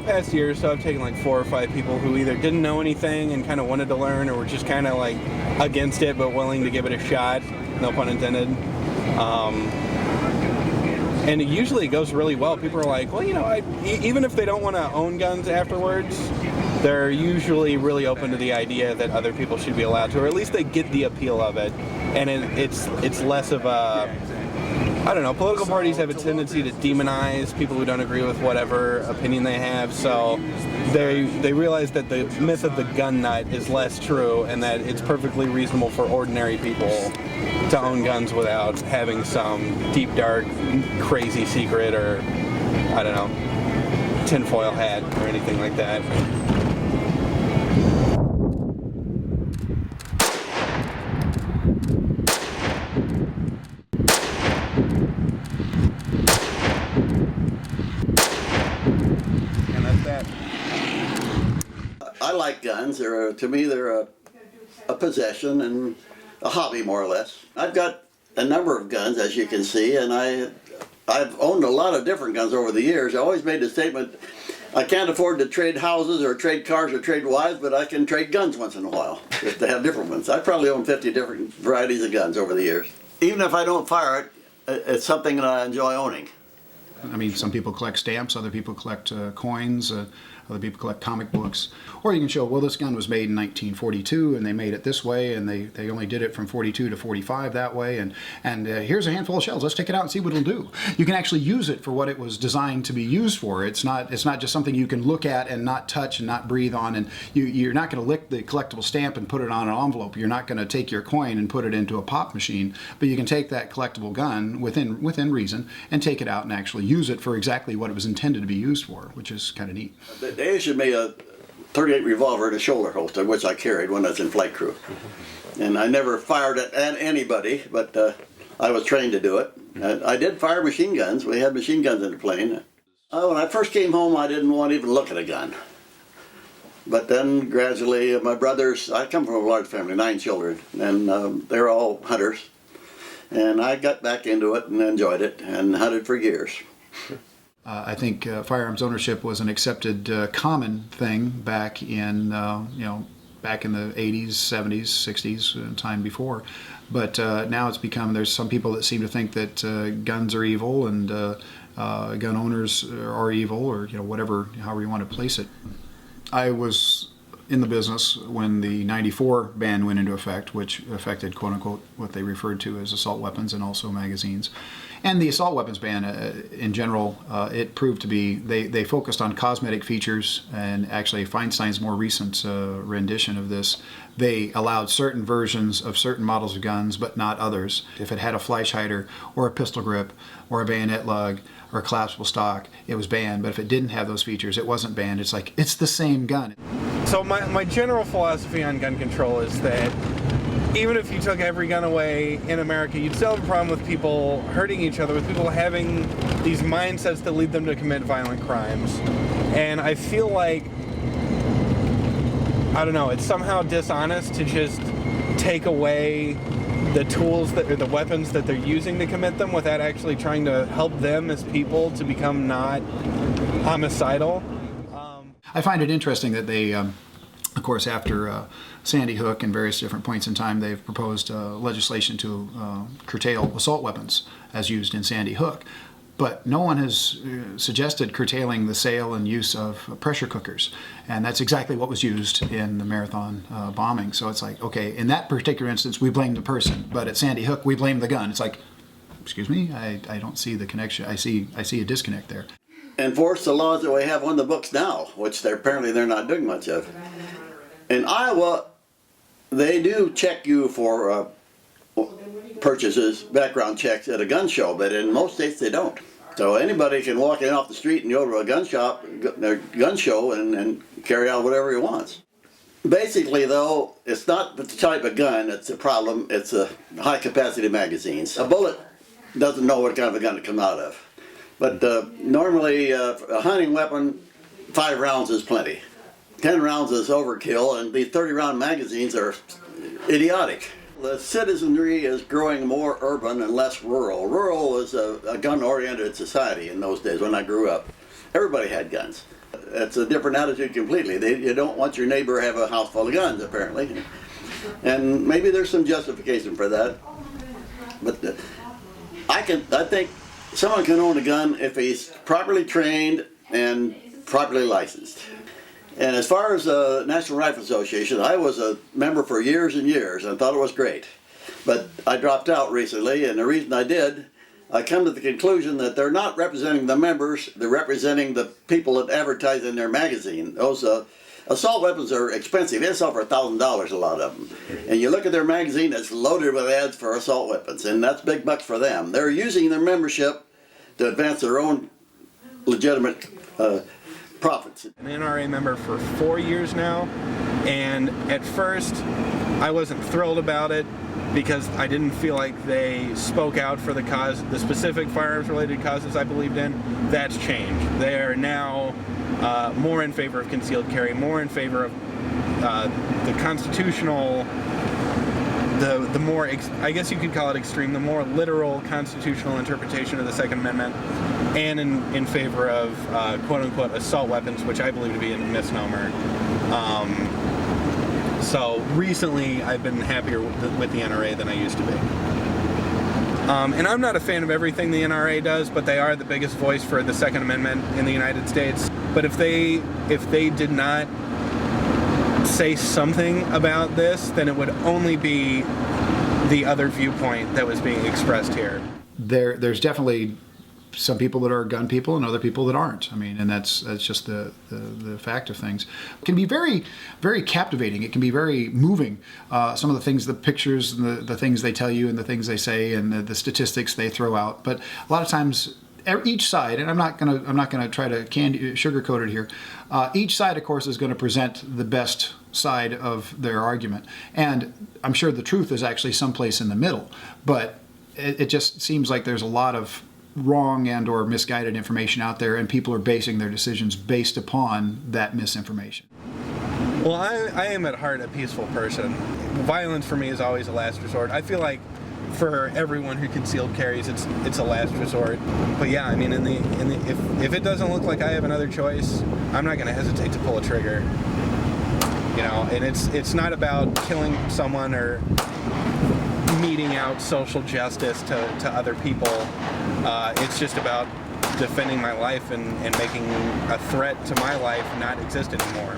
past year or so, I've taken like 4 or 5 people who either didn't know anything and kind of wanted to learn, or were just kind of like against it but willing to give it a shot, no pun intended. And it usually goes really well. People are like, well, even if they don't want to own guns afterwards, they're usually really open to the idea that other people should be allowed to, or at least they get the appeal of it. And it's less of a, I don't know, political parties have a tendency to demonize people who don't agree with whatever opinion they have, so they realize that the myth of the gun nut is less true, and that it's perfectly reasonable for ordinary people to own guns without having some deep, dark, crazy secret, or, I don't know, tinfoil hat or anything like that. I like guns. To me, they're a possession and a hobby, more or less. I've got a number of guns, as you can see, and I've owned a lot of different guns over the years. I always made the statement, I can't afford to trade houses or trade cars or trade wives, but I can trade guns once in a while, if they have different ones. I probably own 50 different varieties of guns over the years. Even if I don't fire it, it's something that I enjoy owning. I mean, some people collect stamps, other people collect coins, other people collect comic books. Or you can show, well, this gun was made in 1942 and they made it this way, and they only did it from 42 to 45 that way, and here's a handful of shells, let's take it out and see what it'll do. You can actually use it for what it was designed to be used for. It's not just something you can look at and not touch and not breathe on, and you're not going to lick the collectible stamp and put it on an envelope. You're not going to take your coin and put it into a pop machine, but you can take that collectible gun within reason and take it out and actually use it for exactly what it was intended to be used for, which is kind of neat. They issued me a .38 revolver and a shoulder holster, which I carried when I was in flight crew. And I never fired at anybody, but I was trained to do it. I did fire machine guns. We had machine guns in the plane. When I first came home, I didn't want to even look at a gun. But then gradually, my brothers, I come from a large family, 9 children, and they're all hunters. And I got back into it and enjoyed it and hunted for years. I think firearms ownership was an accepted common thing back in back in the 80s, 70s, 60s, time before. But now it's become, there's some people that seem to think that guns are evil and gun owners are evil, or whatever, however you want to place it. I was in the business when the '94 ban went into effect, which affected, quote unquote, what they referred to as assault weapons and also magazines. And the assault weapons ban, in general, it proved to be, they focused on cosmetic features, and actually Feinstein's more recent rendition of this, they allowed certain versions of certain models of guns, but not others. If it had a flash hider, or a pistol grip, or a bayonet lug, or a collapsible stock, it was banned. But if it didn't have those features, it wasn't banned. It's like, it's the same gun. So my general philosophy on gun control is that even if you took every gun away in America, you'd still have a problem with people hurting each other, with people having these mindsets that lead them to commit violent crimes. And I feel like, I don't know, it's somehow dishonest to just take away the tools or the weapons that they're using to commit them without actually trying to help them as people to become not homicidal. I find it interesting that they, of course, after Sandy Hook and various different points in time, they've proposed legislation to curtail assault weapons as used in Sandy Hook. But no one has suggested curtailing the sale and use of pressure cookers. And that's exactly what was used in the Marathon bombing. So it's like, okay, in that particular instance, we blame the person. But at Sandy Hook, we blame the gun. It's like, excuse me, I don't see the connection. I see a disconnect there. Enforce the laws that we have on the books now, which they're not doing much of. In Iowa, they do check you for purchases, background checks at a gun show, but in most states they don't. So anybody can walk in off the street and go to a gun shop, a gun show, and carry out whatever he wants. Basically, though, it's not the type of gun that's a problem, it's a high-capacity magazines. A bullet doesn't know what kind of a gun to come out of. But normally, a hunting weapon, 5 rounds is plenty. 10 rounds is overkill, and these 30-round magazines are idiotic. The citizenry is growing more urban and less rural. Rural was a gun-oriented society in those days when I grew up. Everybody had guns. It's a different attitude completely. You don't want your neighbor to have a house full of guns, apparently. And maybe there's some justification for that. But I think someone can own a gun if he's properly trained and properly licensed. And as far as the National Rifle Association, I was a member for years and years and thought it was great. But I dropped out recently, and the reason I did, I come to the conclusion that they're not representing the members, they're representing the people that advertise in their magazine. Those assault weapons are expensive. They sell for $1,000, a lot of them. And you look at their magazine, it's loaded with ads for assault weapons, and that's big bucks for them. They're using their membership to advance their own legitimate profits. An NRA member for 4 years now, and at first I wasn't thrilled about it because I didn't feel like they spoke out for the cause, the specific firearms-related causes I believed in. That's changed. They are now more in favor of concealed carry, more in favor of the constitutional, the more, I guess you could call it extreme, the more literal constitutional interpretation of the Second Amendment, and in favor of quote-unquote assault weapons, which I believe to be a misnomer. So recently I've been happier with the NRA than I used to be. And I'm not a fan of everything the NRA does, but they are the biggest voice for the Second Amendment in the United States. But if they did not say something about this, then it would only be the other viewpoint that was being expressed here. There's definitely some people that are gun people and other people that aren't. I mean, and that's just the fact of things. It can be very, very captivating. It can be very moving. Some of the things, the pictures, and the things they tell you, and the things they say, and the statistics they throw out. But a lot of times, each side, and I'm not gonna try to sugarcoat it here. Each side, of course, is going to present the best side of their argument, and I'm sure the truth is actually someplace in the middle. But it just seems like there's a lot of wrong and or misguided information out there, and people are basing their decisions based upon that misinformation. Well, I am at heart a peaceful person. Violence for me is always a last resort. I feel like for everyone who concealed carries, it's a last resort. But yeah, I mean, if it doesn't look like I have another choice, I'm not going to hesitate to pull a trigger. You know, and it's not about killing someone or meting out social justice to other people. It's just about defending my life and making a threat to my life not exist anymore.